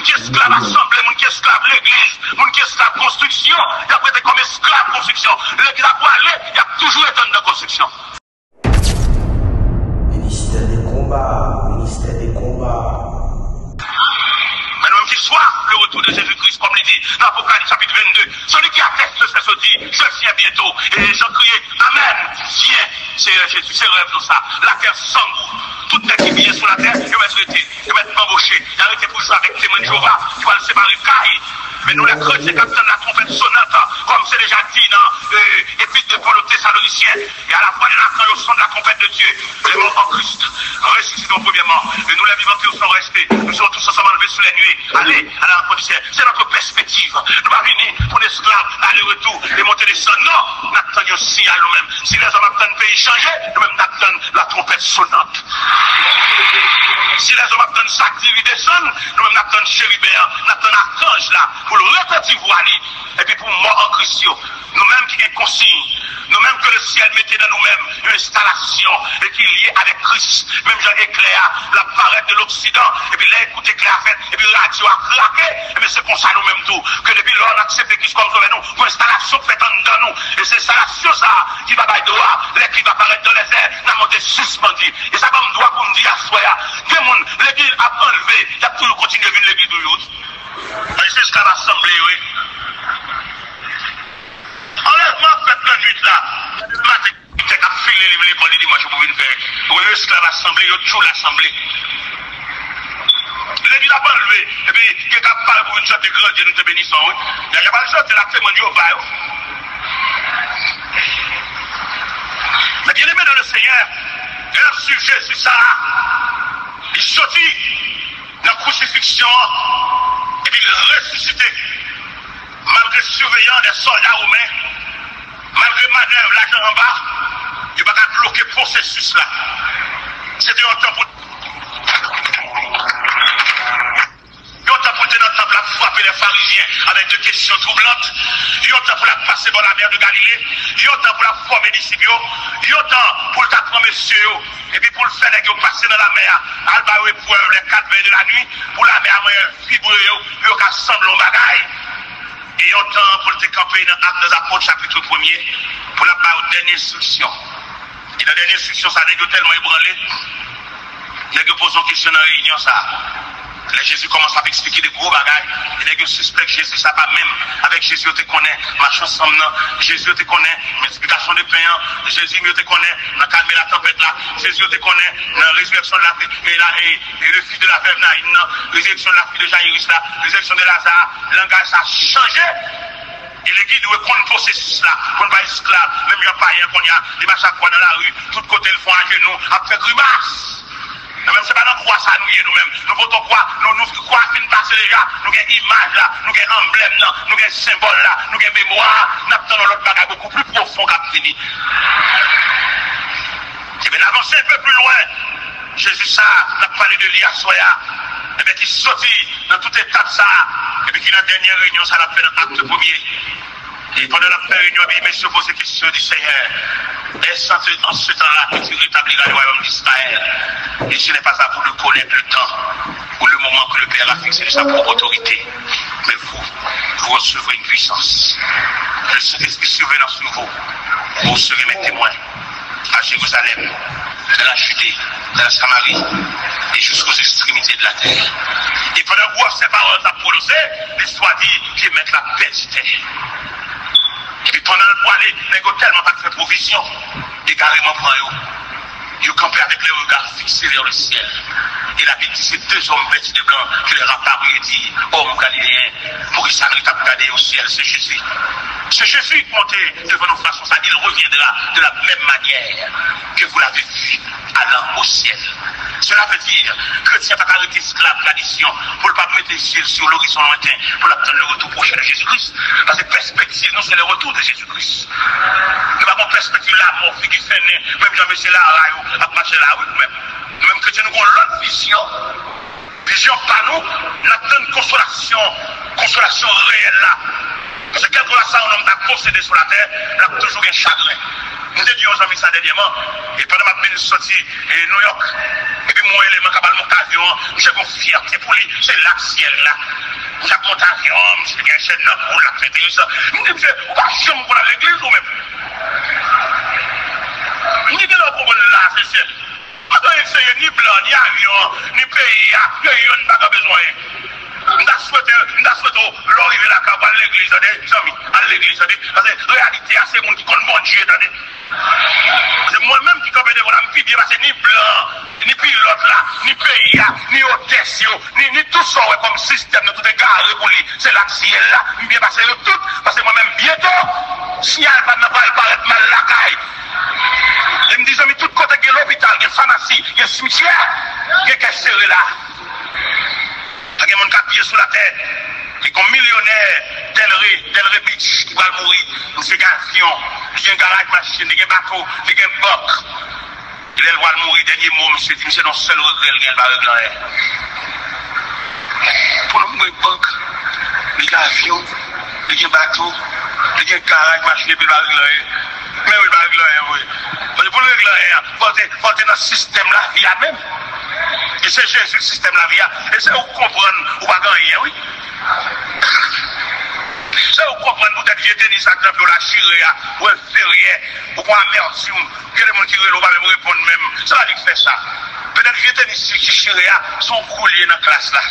qui esclave assemblée, moun qui esclave l'église, moun qui esclave construction, il a prêté comme esclave construction. L'église a pour aller, il a toujours été dans la construction. Ministère des combats, ministère des combats. Mais même qu'il soit le retour de Jésus-Christ, comme il dit dans l'Apocalypse chapitre 22, celui qui atteste de ce dit, je viens bientôt. Et j'en crié, Amen, viens. C'est Jésus, c'est rêve tout ça. La terre sans goût. Tout le qui vient sur la terre, il va être arrêté, il va être embauché. Il va arrêter pour jouer avec témoins de Jéhovah, qui va le séparer caille. Mais nous, les chrétiens, quand on la trompette sonnante, comme c'est déjà dit dans l'Épître de Paul aux Thessaloniciens, et à la fois quand au son de la trompette de Dieu, les morts en Christ, ressuscitons premièrement, et nous, les vivants qui sont restés, nous serons tous ensemble enlevés sous les nuées. Allez à la rencontre du ciel. C'est notre perspective. Nous pas venir pour des esclaves, aller-retour, et monter les sons. Non, nous attendons un signal nous-mêmes. Si les hommes attendent le pays changer, nous-mêmes nous attendons la trompette sonnante. Si les hommes attendent chaque divi descendre, nous-mêmes nous attendons chérubin, nous attendons l'archange là, pour le repentir voili, et puis pour mort en Christ. Nous-mêmes qui est consigne, nous-mêmes que le ciel mettait dans nous-mêmes une installation, et qui est liée avec Christ, même Jean éclair, la parade de l'Occident, et puis là, écoute éclair fait, et puis radio a craqué, mais c'est comme ça nous-mêmes tout, que depuis là, on accepte Christ comme sauver nous, pour l'installation faite dans nous, et c'est l'installation ça, qui va bailler droit, qui va apparaître dans les airs, n'a monté suspendu, et ça comme doit pour nous dire à soi, que mon, l'église a enlevé, il a toujours continué à venir l'église de l'autre. C'est ce qu'on a assemblé, oui. Enlèvement fait la nuit là. Il a filé l'école le dimanche pour venir faire. Oui, l'esclave assemblée, il y a toujours l'assemblée. L'église n'a pas enlevé. Et puis, il y a pas pour une sorte de grand Dieu, nous te bénissons. Il n'y a pas le choix, c'est la témoin de Jéhovah. Mais bien aimé dans le Seigneur, il a su Jésus ça. Il sortit dans la crucifixion. Et puis il ressuscité. Malgré surveillant des soldats romains, malgré manœuvre, l'argent en bas, il va pas bloquer le processus là. C'était un temps pour. Il y a un temps pour tenir un temple à frapper les pharisiens avec des questions troublantes. Il y a un temps pour la passer dans la mer de Galilée. Il y a un temps pour la former des disciples. Il y a un temps pour le t'apprendre messieurs. Et puis pour le faire, il passer dans la mer, alba épreuve les 4 veilles de la nuit, pour la mer, fibre, il y a semblant en bagaille. Et il y a un temps pour le camper dans l'acte des apôtres, chapitre 1er, pour la dernière instruction. Et dans la dernière instruction, ça n'est tellement ébranlé. Il y a posé une question dans la réunion, ça. Là, Jésus commence à expliquer des gros bagailles. Il y a suspect que Jésus, ça va même. Avec Jésus, tu connais, marche ensemble, Jésus, tu connais, multiplication de pain, Jésus, tu connais, dans calmer la tempête là, Jésus, tu connais, dans la résurrection de la fille, et le fils de la veuve Naïn, résurrection de la fille de Jairus là, résurrection de Lazare, le langage, ça a changé. Et l'église doit prendre le processus là, pour ne pas esclave, même il n'y a pas rien qu'on y a, il va chaque fois dans la rue, tout côté le font à genoux, après grimace. Nous-mêmes, ce n'est pas dans quoi ça nous y est nous-mêmes. Nous votons quoi? Nous quoi fin passer déjà? Nous avons image là, nous avons emblème là, nous avons symbole là, nous avons mémoire. Nous avons l'autre bagage beaucoup plus profond qu'a fini. Et bien d'avancer un peu plus loin, Jésus ça, n'a parlé de l'IA Soya, et bien qui sortit dans toute étape ça, et puis qui dans la dernière réunion, ça l'a fait dans l'acte premier. Et pendant la réunion, il messieurs posent des questions du Seigneur. Est-ce en ce temps-là que tu rétabliras le royaume d'Israël? Et ce n'est pas à vous de connaître le temps ou le moment que le Père a fixé de sa propre autorité. Mais vous recevrez une puissance. Le Saint-Esprit survenant sur vous. Vous serez mes témoins à Jérusalem, dans la Judée, dans la Samarie et jusqu'aux extrémités de la terre. Et pendant que vous ces paroles à prononcer, l'histoire dit qu'il met la paix sur terre. Et pendant le poilet, les gars tellement pas fait provision, et carrément prend eux. Ils campent avec les regards fixés vers le ciel. Et la Bible dit c'est 2 hommes vêtus de blanc qui leur apparut et dit, homme galiléen, pour qu'ils s'arrêtent à regarder au ciel, c'est Jésus. C'est Jésus qui montait devant nos façons, ça il reviendra de la même manière que vous l'avez vu allant au ciel. Cela veut dire que chrétien n'a pas arrêté esclave tradition pour ne pas mettre les yeux sur l'horizon lointain pour attendre le retour prochain de Jésus-Christ. Parce que perspective, nous, c'est le retour de Jésus-Christ. Nous avons perspective là, mort, qui fait né, même Jean-Michel là, à marcher là, oui, nous-mêmes. Nous-mêmes chrétiens, nous avons l'autre vision. vision pas nous, nous avons une consolation réelle là. Parce que quelque chose on a possédé sur la terre, nous avons toujours un chagrin. Nous avons dit aux amis ça dernièrement, et pendant que je suis sorti à New York, et puis moi, élément qui a mon avion, j'ai une fierté pour lui, c'est là, ciel là. J'ai mon avion, j'ai bien chaîne là pour la fêter ça. Nous disons, on va chier pour l'église ou même. Nous disons, là, pour là, c'est ciel. On doit essayer ni blanc, ni avion, ni pays, il n'y a pas besoin. Nous avons souhaité l'arrivée là, à l'église, à l'église, parce que la réalité, c'est le monde qui connaît mon Dieu. C'est moi-même qui connais devant la bien parce que ni blanc, ni pilote là, ni pays, ni hôtesse, ni tout ça comme système, tout est garé pour lui. C'est là, ciel là, bien passé tout, parce que moi-même bientôt, si elle va ne pas paraître mal la caille. Je me dis, mais tout côté, il y a l'hôpital, il y a la pharmacie, il y a le cimetière, il y a qu'à serrer là. Il y a mon capier sur la tête. Et comme millionnaire, Delray Beach, qui va mourir, c'est un avion, il y a un garage machine, il y a un bateau, il y a un boc. Il va mourir, dernier mot, monsieur dit, c'est non seul regret, il va régler. Pour le mourir, boc, il y a un avion, il y a un bateau, il y a un garage machine, il va régler. Mais il va régler, oui. Pour le régler, il faut être dans le système la vie même. Et c'est Jésus le système la vie. Et c'est où comprendre, ou pas gagner, oui. C'est où comprendre, peut-être que j'étais dit ça, que la chirée, ou un ferrier, ou pas un mercium, que les gens qui ne va même répondre même. Ça va dire faire ça. Peut-être que j'étais dit que chirée, son coulier dans la classe là.